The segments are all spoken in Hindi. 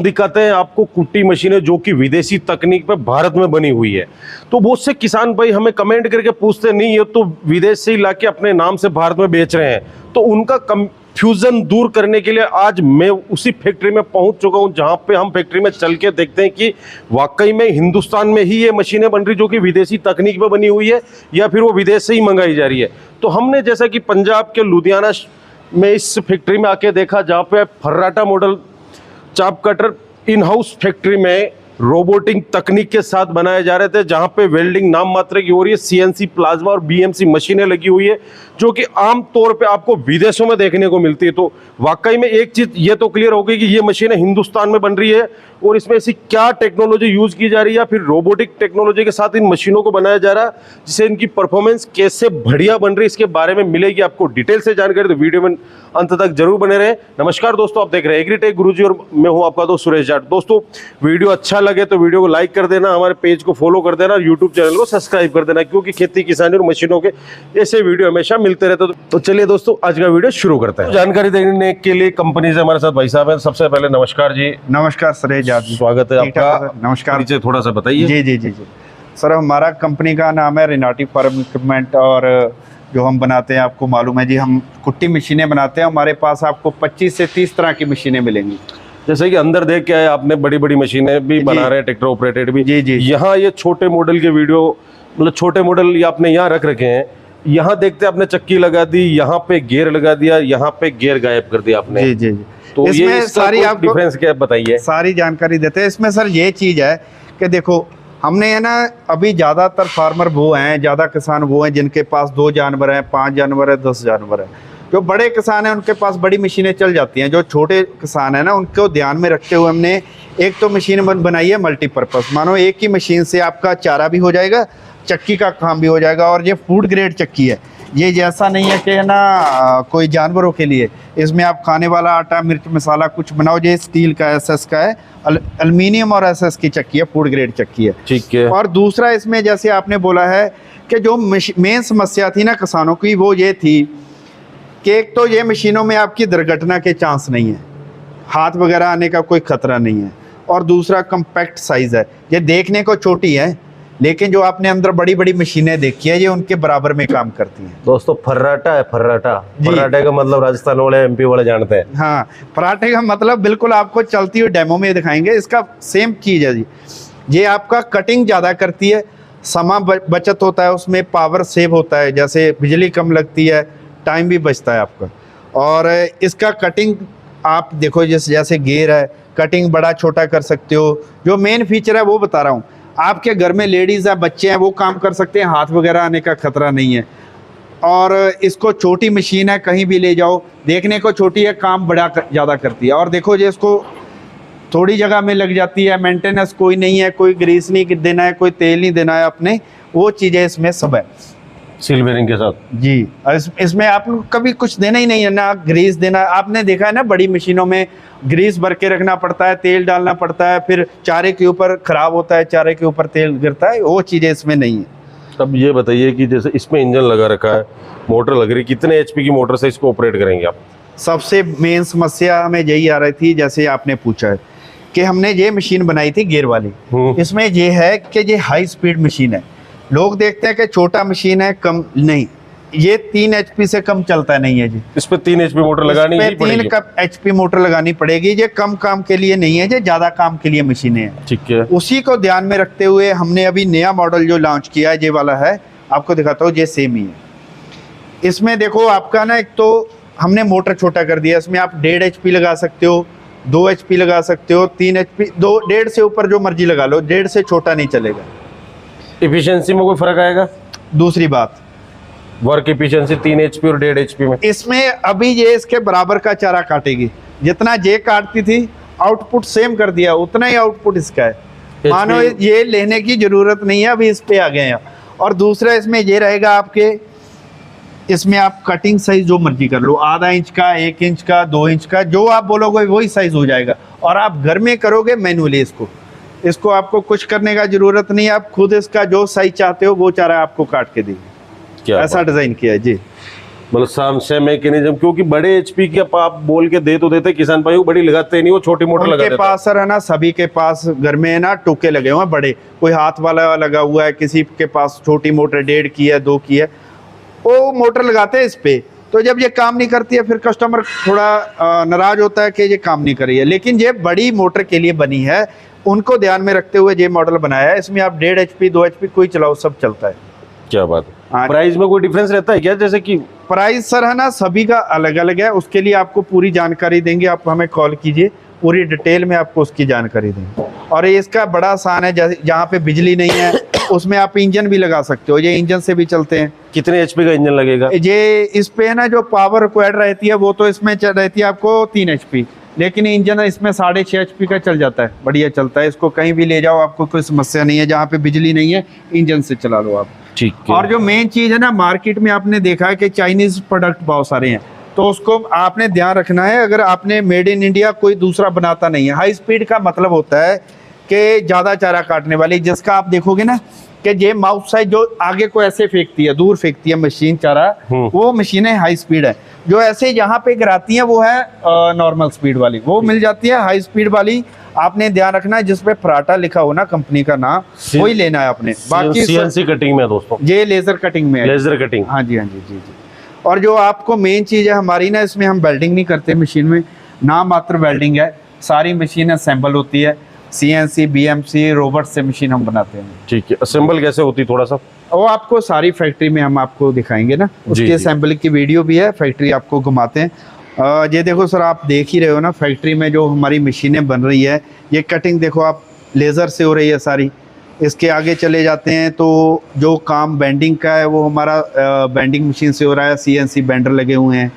दिखाते हैं आपको कुट्टी मशीनें जो कि विदेशी तकनीक पे भारत में बनी हुई है। तो बहुत से किसान भाई हमें कमेंट करके पूछते नहीं, ये तो विदेश से ही लाके अपने नाम से भारत में बेच रहे हैं। तो उनका कंफ्यूजन दूर करने के लिए आज मैं उसी फैक्ट्री में पहुंच चुका हूं, जहां पे हम फैक्ट्री में चल के देखते हैं कि वाकई में हिंदुस्तान में ही ये मशीनें बन रही जो कि विदेशी तकनीक पे बनी हुई है या फिर वो विदेश से ही मंगाई जा रही है। तो हमने जैसा कि पंजाब के लुधियाना में इस फैक्ट्री में आके देखा, जहाँ पे फर्राटा मॉडल चाप कटर इन हाउस फैक्ट्री में रोबोटिक तकनीक के साथ बनाए जा रहे थे, जहां पे वेल्डिंग नाम मात्र की हो रही है, सीएनसी प्लाज्मा और बीएमसी मशीनें लगी हुई है जो कि आम तौर पे आपको विदेशों में देखने को मिलती है। तो वाकई में एक चीज ये तो क्लियर हो गई कि ये मशीनें हिंदुस्तान में बन रही है और इसमें ऐसी क्या टेक्नोलॉजी यूज की जा रही है या फिर रोबोटिक टेक्नोलॉजी के साथ इन मशीनों को बनाया जा रहा है, जिससे इनकी परफॉर्मेंस कैसे बढ़िया बन रही है, इसके बारे में मिलेगी आपको डिटेल से जानकारी। तो वीडियो में अंत तक जरूर बने रहे। नमस्कार दोस्तों, आप देख रहे हैं एग्रीटेक गुरुजी और मैं हूं आपका दोस्त सुरेश जाट। दोस्तों वीडियो अच्छा लगे तो वीडियो को लाइक कर देना, हमारे पेज को फॉलो कर देना, यूट्यूब चैनल को सब्सक्राइब कर देना, क्योंकि खेती किसानी और मशीनों के ऐसे वीडियो हमेशा मिलते रहते। तो चलिए दोस्तों आज का वीडियो शुरू करते हैं। जानकारी देने के लिए कंपनी से हमारे साथ भाई साहब हैं। सबसे पहले नमस्कार जी। नमस्कार सुरेश जाट जी, स्वागत है आपका। नमस्कार। नीचे थोड़ा सा बताइए। जी जी जी जी सर, हमारा कंपनी का नाम है रिनाटी फार्म इक्विपमेंट और जो हम बनाते हैं आपको मालूम है जी, हम कुट्टी मशीनें बनाते हैं। हमारे पास आपको 25 से 30 तरह की मशीनें मिलेंगी। जैसे कि अंदर देख के आए आपने, बड़ी बड़ी मशीनें भी बना रहे हैं, ट्रैक्टर ऑपरेटेड भी। जी जी। यहाँ ये छोटे मॉडल के वीडियो, मतलब छोटे मॉडल ये आपने यहाँ रख रखे हैं। यहाँ देखते आपने चक्की लगा दी, यहाँ पे गियर लगा दिया, यहाँ पे गियर गायब कर दिया आपने। जी जी जी। तो इसमें ये सारी आपको डिफरेंस क्या है बताइए। सारी जानकारी देते हैं। इसमें सर ये चीज़ है कि देखो, हमने है ना, अभी ज़्यादातर फार्मर वो हैं, ज़्यादा किसान वो हैं जिनके पास 2 जानवर हैं, 5 जानवर है, 10 जानवर है। जो बड़े किसान हैं उनके पास बड़ी मशीनें चल जाती हैं। जो छोटे किसान हैं ना, उनको ध्यान में रखते हुए हमने एक तो मशीन बनाई है मल्टीपर्पज़। मानो एक ही मशीन से आपका चारा भी हो जाएगा, चक्की का काम भी हो जाएगा। और ये फूड ग्रेड चक्की है, ये जैसा नहीं है कि है ना कोई जानवरों के लिए। इसमें आप खाने वाला आटा, मिर्च मसाला कुछ बनाओ। ये स्टील का एसएस का है, एल्युमिनियम और एसएस की चक्की है, फूड ग्रेड चक्की है। ठीक है। और दूसरा इसमें जैसे आपने बोला है कि जो मेन समस्या थी ना किसानों की, वो ये थी कि एक तो ये मशीनों में आपकी दुर्घटना के चांस नहीं है, हाथ वगैरह आने का कोई खतरा नहीं है। और दूसरा कम्पैक्ट साइज़ है। ये देखने को छोटी है, लेकिन जो आपने अंदर बड़ी बड़ी मशीनें देखी है, ये उनके बराबर में काम करती हैं। दोस्तों फर्राटा है, फर्राटा। फर्राटे का मतलब राजस्थान वाले, एमपी वाले जानते हैं। हाँ, फर्राटे का मतलब बिल्कुल आपको चलती हुई डेमो में दिखाएंगे। इसका सेम चीज़ है जी। ये आपका कटिंग ज़्यादा करती है, समय बचत होता है, उसमें पावर सेव होता है, जैसे बिजली कम लगती है, टाइम भी बचता है आपका। और इसका कटिंग आप देखो, जैसे गियर है, कटिंग बड़ा छोटा कर सकते हो। जो मेन फीचर है वो बता रहा हूँ। आपके घर में लेडीज़ है, बच्चे हैं, वो काम कर सकते हैं, हाथ वगैरह आने का खतरा नहीं है। और इसको छोटी मशीन है, कहीं भी ले जाओ, देखने को छोटी है, काम बड़ा ज़्यादा करती है। और देखो जी, इसको थोड़ी जगह में लग जाती है, मेंटेनेंस कोई नहीं है, कोई ग्रीस नहीं देना है, कोई तेल नहीं देना है अपने, वो चीज़ें इसमें सब है सील बेरिंग के साथ जी। इसमें आप कभी कुछ देना ही नहीं है ना, ग्रीस देना। आपने देखा है ना, बड़ी मशीनों में ग्रीस भर के रखना पड़ता है, तेल डालना पड़ता है, फिर चारे के ऊपर खराब होता है, चारे के ऊपर तेल गिरता है, वो चीज़ें इसमें नहीं है। अब ये बताइए कि जैसे इसमें इंजन लगा रखा है, मोटर लग रही, कितने एचपी की मोटर से इसको ऑपरेट करेंगे आप? सबसे मेन समस्या हमें यही आ रही थी, जैसे आपने पूछा है कि हमने ये मशीन बनाई थी गियर वाली। इसमें ये है कि ये हाई स्पीड मशीन है। लोग देखते हैं कि छोटा मशीन है, कम नहीं, ये 3 HP से कम चलता नहीं है जी। इस पे 3 HP मोटर लगानी ही पड़ेगी। 3 HP मोटर लगानी पड़ेगी। ये कम काम के लिए नहीं है, ये ज़्यादा काम के लिए मशीनें हैं। ठीक है। उसी को ध्यान में रखते हुए हमने अभी नया मॉडल जो लॉन्च किया है, ये वाला है, आपको दिखाता हूँ। ये सेम ही है। इसमें देखो आपका ना, एक तो हमने मोटर छोटा कर दिया। इसमें आप 1.5 HP लगा सकते हो, 2 HP लगा सकते हो, 3 HP, 1.5 से ऊपर जो मर्जी लगा लो, 1.5 से छोटा नहीं चलेगा। इफिशियंसी में कोई फर्क आएगा? दूसरी बात, वर्क इफिशियंसी 3 HP और 1.5 HP में, इसमें अभी ये इसके बराबर का चारा काटेगी। जितना ये काटती थी, आउटपुट सेम कर दिया, उतना ही आउटपुट इसका है। मानो ये लेने की जरूरत नहीं है, अभी इस पे आ गए हैं। और दूसरा इसमें ये रहेगा आपके, इसमें आप कटिंग साइज जो मर्जी कर लो, आधा इंच का, 1 इंच का, 2 इंच का, जो आप बोलोगे वही साइज हो जाएगा। और आप घर में करोगे मैनुअली, इसको आपको कुछ करने का जरूरत नहीं है। आप खुद इसका जो साइज चाहते हो वो चारा आपको काट के देंगे। ऐसा डिजाइन किया है जी। मतलब सेम मैकेनिज्म, क्योंकि बड़े एचपी की आप बोल के दे तो देते किसान भाई को, बड़ी लगाते नहीं, वो छोटी मोटर लगा उनके देते पास सर है ना, सभी के पास घर में है ना टोके लगे हुए हैं बड़े, कोई हाथ वाला लगा हुआ है, किसी के पास छोटी मोटर 1.5 की है 2 की है, वो मोटर लगाते हैं इस पे। तो जब ये काम नहीं करती है फिर कस्टमर थोड़ा नाराज होता है कि ये काम नहीं कर रही है, लेकिन ये बड़ी मोटर के लिए बनी है, उनको ध्यान में रखते हुए ये मॉडल बनाया है। इसमें आप 1.5 HP 2 HP कोई चलाओ, सब चलता है। क्या बात है। हाँ। प्राइस में कोई डिफरेंस रहता है क्या, जैसे कि प्राइस सर है ना सभी का अलग अलग है, उसके लिए आपको पूरी जानकारी देंगे, आप हमें कॉल कीजिए, पूरी डिटेल में आपको उसकी जानकारी देंगे। और ये इसका बड़ा आसान है, जैसे जहाँ पे बिजली नहीं है उसमें आप इंजन भी लगा सकते हो, ये इंजन से भी चलते हैं। कितने एचपी का इंजन लगेगा? ये इस पे है ना जो पावर रिक्वायर्ड रहती है वो तो इसमें रहती है आपको 3 HP, लेकिन इंजन इसमें 6.5 HP का चल जाता है, बढ़िया चलता है। इसको कहीं भी ले जाओ, आपको कोई समस्या नहीं है, जहाँ पे बिजली नहीं है इंजन से चला लो आप। ठीक है। और जो मेन चीज है ना, मार्केट में आपने देखा है कि चाइनीज प्रोडक्ट बहुत सारे हैं, तो उसको आपने ध्यान रखना है। अगर आपने मेड इन इंडिया कोई दूसरा बनाता नहीं है। हाई स्पीड का मतलब होता है कि ज्यादा चारा काटने वाली, जिसका आप देखोगे ना कि ये माउथ साइज जो आगे को ऐसे फेंकती है, दूर फेंकती है मशीन चारा, वो मशीनें हाई स्पीड है। जो ऐसे यहाँ पे गिराती है वो है नॉर्मल स्पीड वाली, वो मिल जाती है। हाई स्पीड वाली आपने ध्यान रखना है, जिसपे फराटा लिखा हो ना कंपनी का नाम, वही लेना है आपने। बाकी सीएनसी कटिंग में है दोस्तों, ये लेजर कटिंग में है। लेजर कटिंग, हाँ जी, हाँ जी, जी जी। और जो आपको मेन चीज है हमारी ना, इसमें हम वेल्डिंग नहीं करते मशीन में, नाम मात्र वेल्डिंग है। सारी मशीन असेंबल होती है, CNC BMC रोबोट से मशीन हम बनाते हैं। ठीक है। असेंबल कैसे होती थोड़ा सा? वो आपको सारी फैक्ट्री में हम आपको दिखाएंगे ना, उसकी असेंबल की वीडियो भी है, फैक्ट्री आपको घुमाते हैं। ये देखो सर, आप देख ही रहे हो ना फैक्ट्री में जो हमारी मशीनें बन रही है, ये कटिंग देखो आप लेज़र से हो रही है सारी। इसके आगे चले जाते हैं तो जो काम बेंडिंग का है वो हमारा बेंडिंग मशीन से हो रहा है, CNC बेंडर लगे हुए हैं।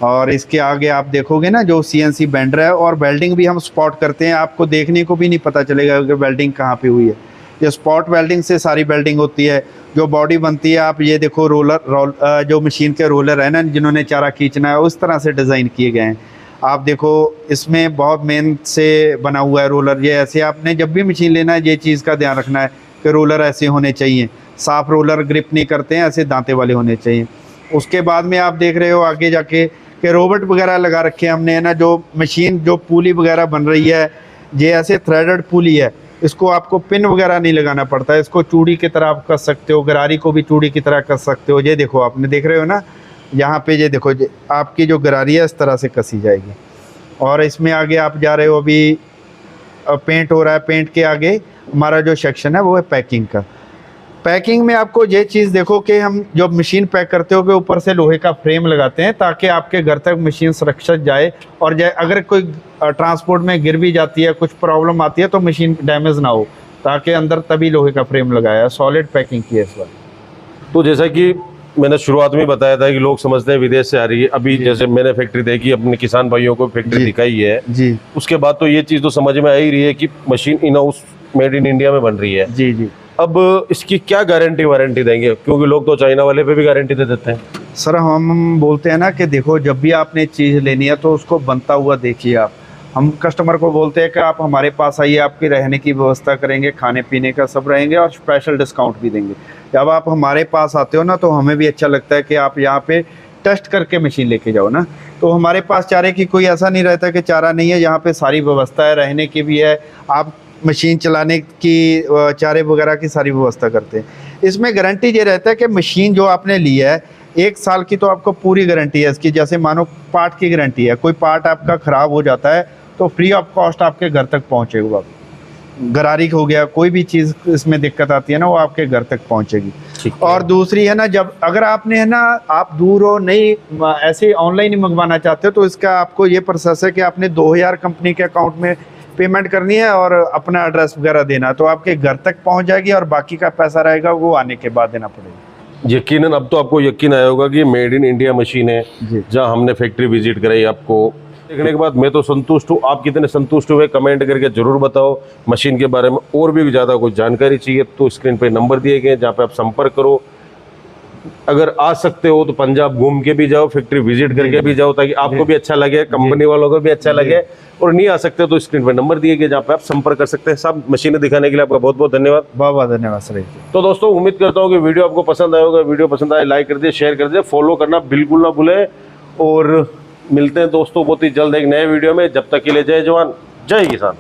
और इसके आगे आप देखोगे ना जो CNC बेंडर है, और वेल्डिंग भी हम स्पॉट करते हैं, आपको देखने को भी नहीं पता चलेगा कि वेल्डिंग कहाँ पे हुई है। ये स्पॉट वेल्डिंग से सारी वेल्डिंग होती है। जो बॉडी बनती है, आप ये देखो रोलर जो मशीन के रोलर है ना, जिन्होंने चारा खींचना है उस तरह से डिज़ाइन किए गए हैं। आप देखो इसमें बहुत मेहनत से बना हुआ है रोलर। ये ऐसे आपने जब भी मशीन लेना है ये चीज़ का ध्यान रखना है कि रोलर ऐसे होने चाहिए, साफ रोलर ग्रिप नहीं करते हैं, ऐसे दांते वाले होने चाहिए। उसके बाद में आप देख रहे हो आगे जाके कि रोबोट वगैरह लगा रखे हैं हमने, है ना। जो मशीन जो पुली वगैरह बन रही है, ये ऐसे थ्रेडेड पुली है, इसको आपको पिन वगैरह नहीं लगाना पड़ता है, इसको चूड़ी की तरह आप कस सकते हो, गरारी को भी चूड़ी की तरह कस सकते हो। ये देखो आपने देख रहे हो ना यहाँ पे, ये देखो आपकी जो गरारी है इस तरह से कसी जाएगी। और इसमें आगे आप जा रहे हो, अभी पेंट हो रहा है, पेंट के आगे हमारा जो सेक्शन है वो है पैकिंग का। पैकिंग में आपको ये चीज़ देखो कि हम जब मशीन पैक करते हो के ऊपर से लोहे का फ्रेम लगाते हैं ताकि आपके घर तक मशीन सुरक्षित जाए, और अगर कोई ट्रांसपोर्ट में गिर भी जाती है, कुछ प्रॉब्लम आती है तो मशीन डैमेज ना हो, ताकि अंदर तभी लोहे का फ्रेम लगाया है। सॉलिड पैकिंग की है इस बार। तो जैसा कि मैंने शुरुआत में बताया था कि लोग समझते हैं विदेश से आ रही है, अभी जैसे मैंने फैक्ट्री देखी, अपने किसान भाइयों को फैक्ट्री दिखाई है जी, उसके बाद तो ये चीज़ तो समझ में आ ही रही है कि machine in house made in India में बन रही है। जी जी। अब इसकी क्या गारंटी वारंटी देंगे, क्योंकि लोग तो चाइना वाले पे भी गारंटी दे देते हैं। सर हम बोलते हैं ना कि देखो जब भी आपने चीज़ लेनी है तो उसको बनता हुआ देखिए आप। हम कस्टमर को बोलते हैं कि आप हमारे पास आइए, आपकी रहने की व्यवस्था करेंगे, खाने पीने का सब रहेंगे और स्पेशल डिस्काउंट भी देंगे। जब आप हमारे पास आते हो ना तो हमें भी अच्छा लगता है कि आप यहाँ पे टेस्ट करके मशीन लेके जाओ ना। तो हमारे पास चारे की कोई ऐसा नहीं रहता कि चारा नहीं है, यहाँ पे सारी व्यवस्था है, रहने की भी है, आप मशीन चलाने की, चारे वगैरह की सारी व्यवस्था करते हैं। इसमें गारंटी ये रहता है कि मशीन जो आपने ली है 1 साल की तो आपको पूरी गारंटी है इसकी। जैसे मानो पार्ट की गारंटी है, कोई पार्ट आपका ख़राब हो जाता है तो फ्री ऑफ कॉस्ट आपके घर तक पहुँचेगा। गरारी हो गया, कोई भी चीज़ इसमें दिक्कत आती है ना वो आपके घर तक पहुँचेगी। और दूसरी है ना, जब अगर आपने है ना, आप दूर हो नहीं, ऐसे ऑनलाइन ही मंगवाना चाहते हो तो इसका आपको ये प्रोसेस है कि आपने 2000 कंपनी के अकाउंट में पेमेंट करनी है और अपना एड्रेस वगैरह देना, तो आपके घर तक पहुंच जाएगी और बाकी का पैसा रहेगा वो आने के बाद देना पड़ेगा। यकीनन अब तो आपको यकीन आया होगा कि मेड इन इंडिया मशीन है। जहां हमने फैक्ट्री विजिट कराई, आपको देखने के बाद मैं तो संतुष्ट हूँ। आप कितने संतुष्ट हुए कमेंट करके जरूर बताओ। मशीन के बारे में और भी ज़्यादा कुछ जानकारी चाहिए तो स्क्रीन पे नंबर दिए गए जहाँ पे आप संपर्क करो। अगर आ सकते हो तो पंजाब घूम के भी जाओ, फैक्ट्री विजिट करके भी जाओ, ताकि आपको भी अच्छा लगे, कंपनी वालों को भी अच्छा लगे। और नहीं आ सकते तो स्क्रीन पर नंबर दिए गए जहाँ पे आप संपर्क कर सकते हैं। सब मशीनें दिखाने के लिए आपका बहुत बहुत धन्यवाद। बहुत बहुत धन्यवाद सर। तो दोस्तों उम्मीद करता हूँ कि वीडियो आपको पसंद आया होगा। वीडियो पसंद आए लाइक कर दिए, शेयर कर दिए, फॉलो करना बिल्कुल ना भूलें। और मिलते हैं दोस्तों बहुत ही जल्द एक नए वीडियो में। जब तक के लिए जय जवान जय किसान।